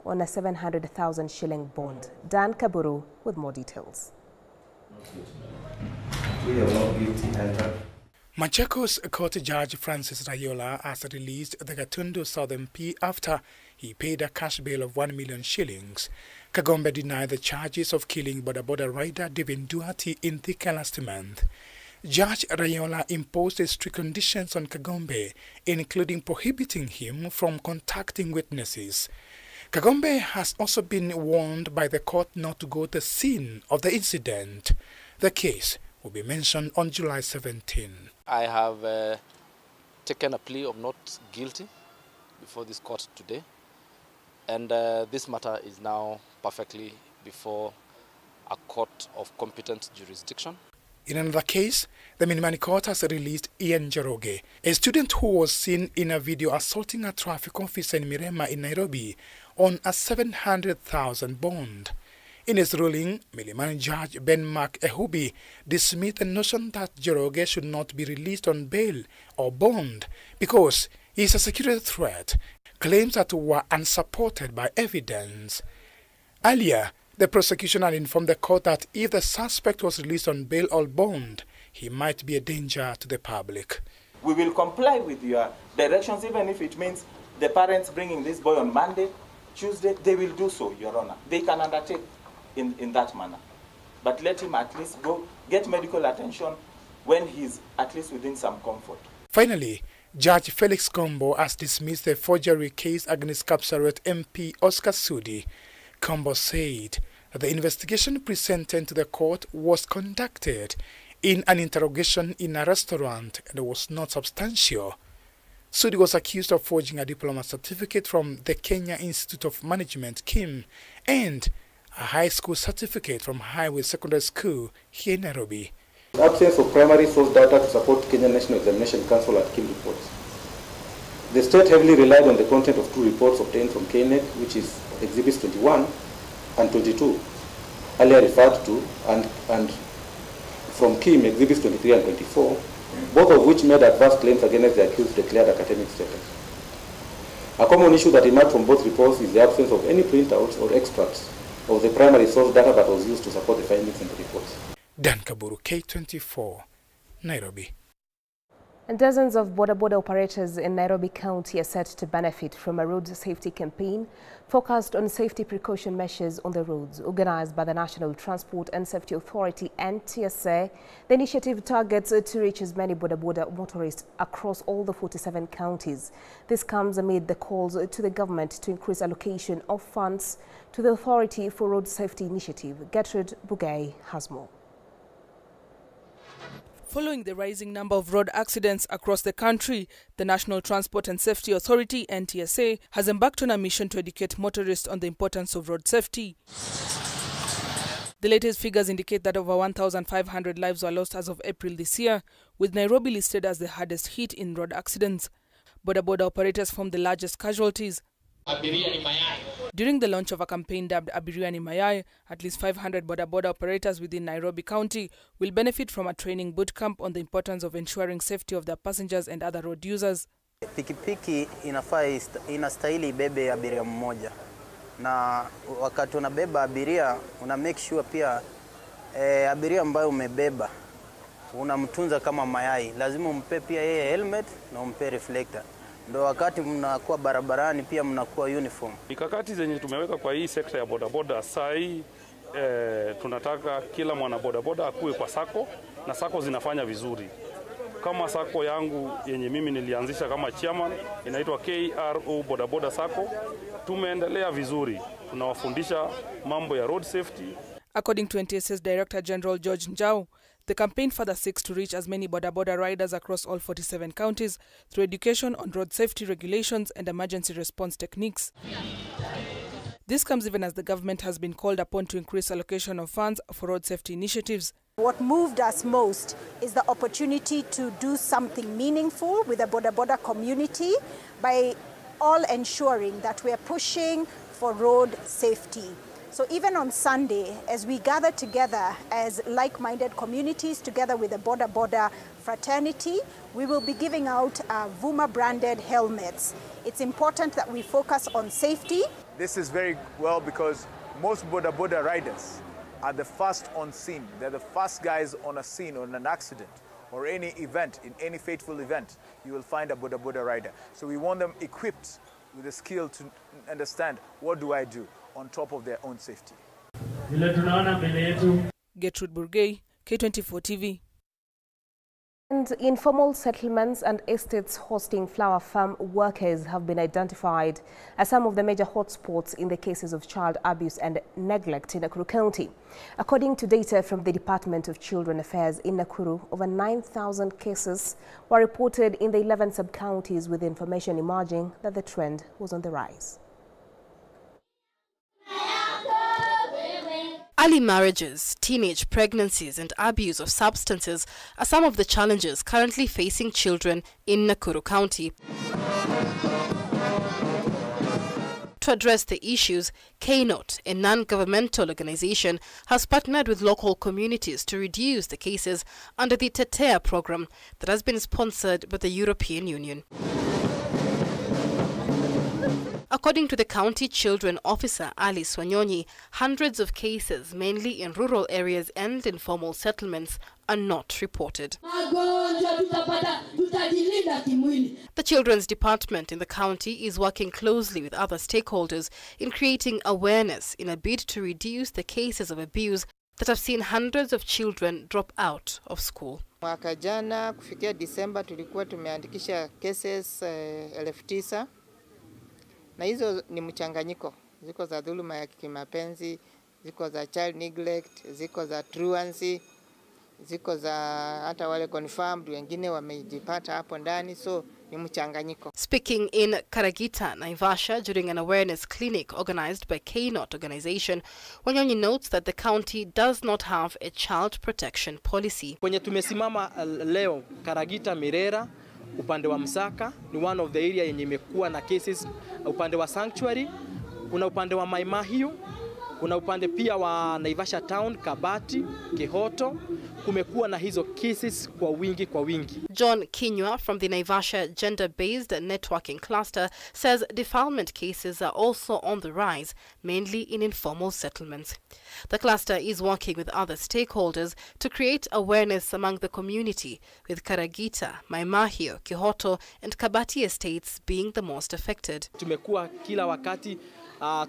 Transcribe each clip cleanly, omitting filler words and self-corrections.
on a 700,000 shilling bond. Dan Kaburu with more details. Machakos Court Judge Francis Rayola has released the Gatundu South MP after he paid a cash bail of 1 million shillings. Kagombe denied the charges of killing boda rider Devin Duarte in Thika last month. Judge Rayola imposed strict conditions on Kagombe, including prohibiting him from contacting witnesses. Kagombe has also been warned by the court not to go to the scene of the incident. The case will be mentioned on July 17. I have taken a plea of not guilty before this court today, and this matter is now perfectly before a court of competent jurisdiction. In another case, the Minimani Court has released Ian Njoroge, a student who was seen in a video assaulting a traffic officer in Mirema in Nairobi, on a 700,000 bond. In his ruling, Milimani Judge Ben Mark Ehubi dismissed the notion that Njoroge should not be released on bail or bond because he is a security threat, claims that were unsupported by evidence. Earlier, the prosecution had informed the court that if the suspect was released on bail or bond, he might be a danger to the public. We will comply with your directions, even if it means the parents bringing this boy on Monday, Tuesday, they will do so, Your Honor. They can undertake in that manner. But let him at least go get medical attention when he's at least within some comfort. Finally, Judge Felix Kombo has dismissed the forgery case against Kapsaret MP Oscar Sudi. Kombo said that the investigation presented to the court was conducted in an interrogation in a restaurant and was not substantial. Sudi was accused of forging a diploma certificate from the Kenya Institute of Management, KIM, and a high school certificate from Highway Secondary School here in Nairobi. The absence of primary source data to support Kenya National Examination Council at KIM reports. The state heavily relied on the content of two reports obtained from KNEC, which is Exhibits 21 and 22, earlier referred to, and from KIM, Exhibits 23 and 24, both of which made adverse claims against the accused declared academic status. A common issue that emerged from both reports is the absence of any printouts or extracts of the primary source data that was used to support the findings in the reports. Dan Kaburu, K24, Nairobi. And dozens of boda operators in Nairobi County are set to benefit from a road safety campaign focused on safety precaution measures on the roads. Organized by the National Transport and Safety Authority (NTSA), the initiative targets to reach as many boda motorists across all the 47 counties. This comes amid the calls to the government to increase allocation of funds to the Authority for Road Safety Initiative. Gertrude Bugay has more. Following the rising number of road accidents across the country, the National Transport and Safety Authority (NTSA) has embarked on a mission to educate motorists on the importance of road safety. The latest figures indicate that over 1,500 lives were lost as of April this year, with Nairobi listed as the hardest hit in road accidents. Boda operators form the largest casualties. During the launch of a campaign dubbed Abiria ni Mayai, at least 500 boda operators within Nairobi County will benefit from a training bootcamp on the importance of ensuring safety of their passengers and other road users. Pikipiki inastahili ibebe abiria mmoja, na wakati unabeba abiria una make sure pia abiria ambaye umebeba unamtunza kama mayai. Lazima umpe pia yeye helmet na umpe reflector. Ndo wakati mnakuwa barabarani pia mnakuwa uniform. Mikakati zenye tumeweka kwa hii sekta ya bodaboda sai tunataka kila mwana bodaboda akue kwa sako, na sako zinafanya vizuri. Kama sako yangu yenye mimi nilianzisha kama chairman inaitwa KRO bodaboda sako, tumeendelea vizuri. Tunawafundisha mambo ya road safety. According to NTSA's Director General George Njau, the campaign further seeks to reach as many boda riders across all 47 counties through education on road safety regulations and emergency response techniques. This comes even as the government has been called upon to increase allocation of funds for road safety initiatives. What moved us most is the opportunity to do something meaningful with the boda community by all ensuring that we are pushing for road safety. So even on Sunday, as we gather together as like-minded communities, together with the Boda fraternity, we will be giving out Vuma-branded helmets. It's important that we focus on safety. This is very well because most Boda riders are the first on scene. They're the first guys on a scene, on an accident, or any event, in any fateful event, you will find a Boda rider. So we want them equipped with the skill to understand, what do I do, on top of their own safety. Gertrude Burgay, K24 TV. And informal settlements and estates hosting flower farm workers have been identified as some of the major hotspots in the cases of child abuse and neglect in Nakuru County. According to data from the Department of Children Affairs in Nakuru, over 9,000 cases were reported in the 11 sub-counties, with information emerging that the trend was on the rise. Early marriages, teenage pregnancies and abuse of substances are some of the challenges currently facing children in Nakuru County. To address the issues, K24, a non-governmental organization, has partnered with local communities to reduce the cases under the Tetea program that has been sponsored by the European Union. According to the county children officer, Alice Wanyonyi, hundreds of cases, mainly in rural areas and informal settlements, are not reported. The Children's Department in the county is working closely with other stakeholders in creating awareness in a bid to reduce the cases of abuse that have seen hundreds of children drop out of school. Mwaka jana kufikia Disemba tulikuwa tumeandikisha cases 9,000. Na hizo ni mchanganyiko. Ziko za dhuluma ya kimapenzi, ziko za child neglect, ziko za truancy, ziko za hata wale confirmed, wengine wamejipata hapo ndani, so ni mchanganyiko. Speaking in Karagita, Naivasha, during an awareness clinic organized by K24 organization, Wanyonyi notes that the county does not have a child protection policy. Kwenye tumesimama leo Karagita Mirera, upande wa Msaka ni one of the area yenye imekuwa na cases. Upande wa Sanctuary, kuna upande wa Maimahiu, kuna upande pia wa Naivasha Town, Kabati, Kihoto, kumekuwa na hizo cases kwa wingi. John Kinywa from the Naivasha Gender-Based Networking Cluster says defilement cases are also on the rise, mainly in informal settlements. The cluster is working with other stakeholders to create awareness among the community, with Karagita, Maimahio, Kihoto and Kabati estates being the most affected. Tumekuwa kila wakati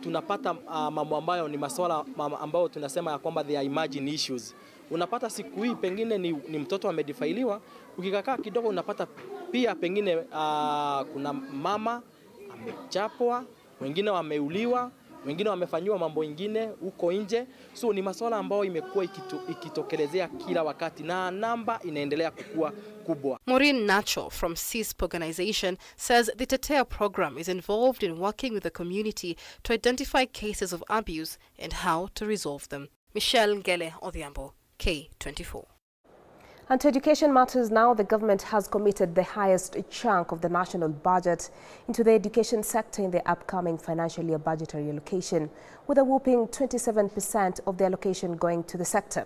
tunapata mambo ambayo ni masuala ambayo tunasema ya kwamba they are emerging issues. Unapata siku hii pengine ni mtoto amedefailiwa, ukikakaa kidogo unapata pia pengine kuna mama amechapwa, wengine wameuliwa, wengine wamefanywa mambo ingine huko nje. So ni masuala ambayo imekuwa ikitokelezea kila wakati na namba inaendelea kukua kubwa. Maureen Nacho from CISP organization says the Tetea program is involved in working with the community to identify cases of abuse and how to resolve them. Michelle Ngele Odhiambo, K24. And to education matters now, the government has committed the highest chunk of the national budget into the education sector in the upcoming financial year budgetary allocation, with a whopping 27% of the allocation going to the sector.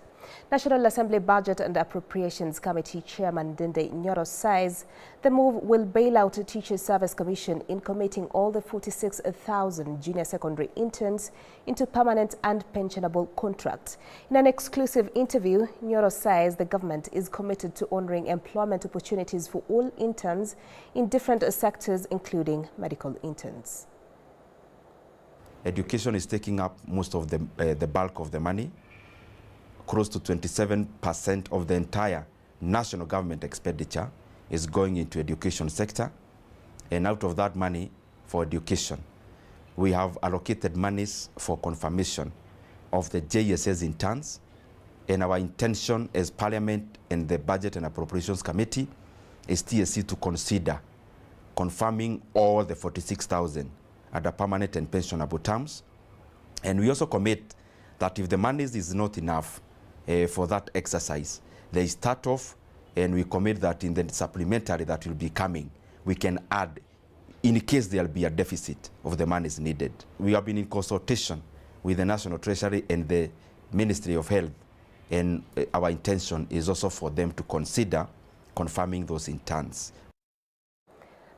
National Assembly Budget and Appropriations Committee Chairman Dinde Nyoro says the move will bail out the Teachers Service Commission in committing all the 46,000 junior secondary interns into permanent and pensionable contracts. In an exclusive interview, Nyoro says the government is committed to honoring employment opportunities for all interns in different sectors, including medical interns. Education is taking up most of the bulk of the money. Close to 27% of the entire national government expenditure is going into education sector. And out of that money for education, we have allocated monies for confirmation of the JSS interns. And our intention as Parliament and the Budget and Appropriations Committee is TSC to consider confirming all the 46,000 under permanent and pensionable terms. And we also commit that if the money is not enough for that exercise, there is start off, and we commit that in the supplementary that will be coming, we can add in case there will be a deficit of the monies needed. We have been in consultation with the National Treasury and the Ministry of Health. And our intention is also for them to consider confirming those interns.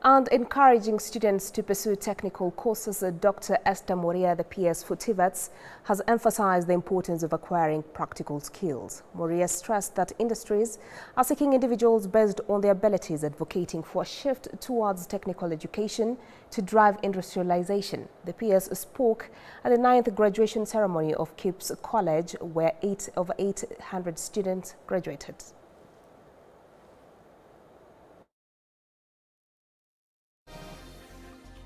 And encouraging students to pursue technical courses, Dr. Esther Moria, the PS for TVETs, has emphasized the importance of acquiring practical skills. Moria stressed that industries are seeking individuals based on their abilities, advocating for a shift towards technical education to drive industrialization. The PS spoke at the 9th graduation ceremony of KIPS College, where 800 students graduated.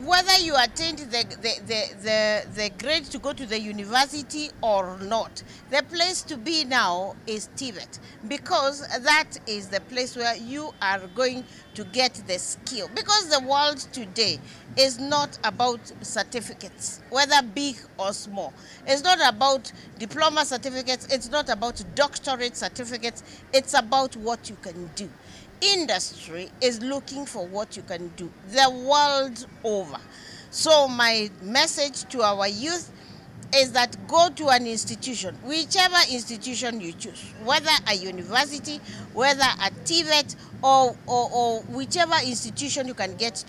Whether you attained the grade to go to the university or not, the place to be now is TVET, because that is the place where you are going to get the skill. Because the world today is not about certificates, whether big or small. It's not about diploma certificates, it's not about doctorate certificates, it's about what you can do. Industry is looking for what you can do the world over. So my message to our youth is that go to an institution, whichever institution you choose, whether a university, whether a TVET, or whichever institution you can get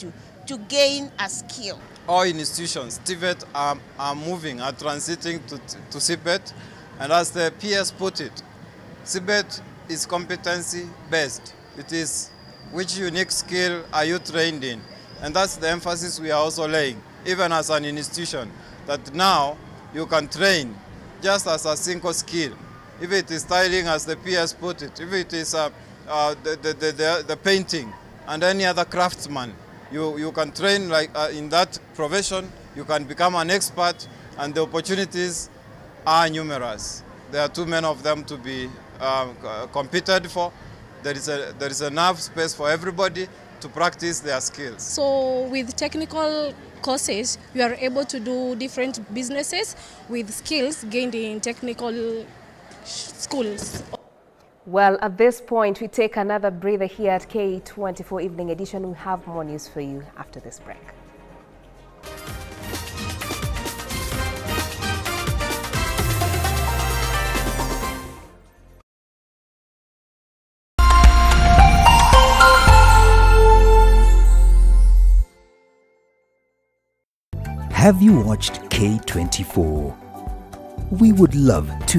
to gain a skill. All institutions, TVET are moving, are transiting to CBET, and as the PS put it, CBET is competency-based. It is which unique skill are you trained in? And that's the emphasis we are also laying, even as an institution, that now you can train just as a single skill. If it is styling, as the PS put it, if it is the painting and any other craftsman, you can train like in that profession, you can become an expert, and the opportunities are numerous. There are too many of them to be competed for. There is enough space for everybody to practice their skills. So with technical courses, you are able to do different businesses with skills gained in technical schools. Well, at this point, we take another breather here at K24 Evening Edition. We have more news for you after this break. Have you watched K24? We would love to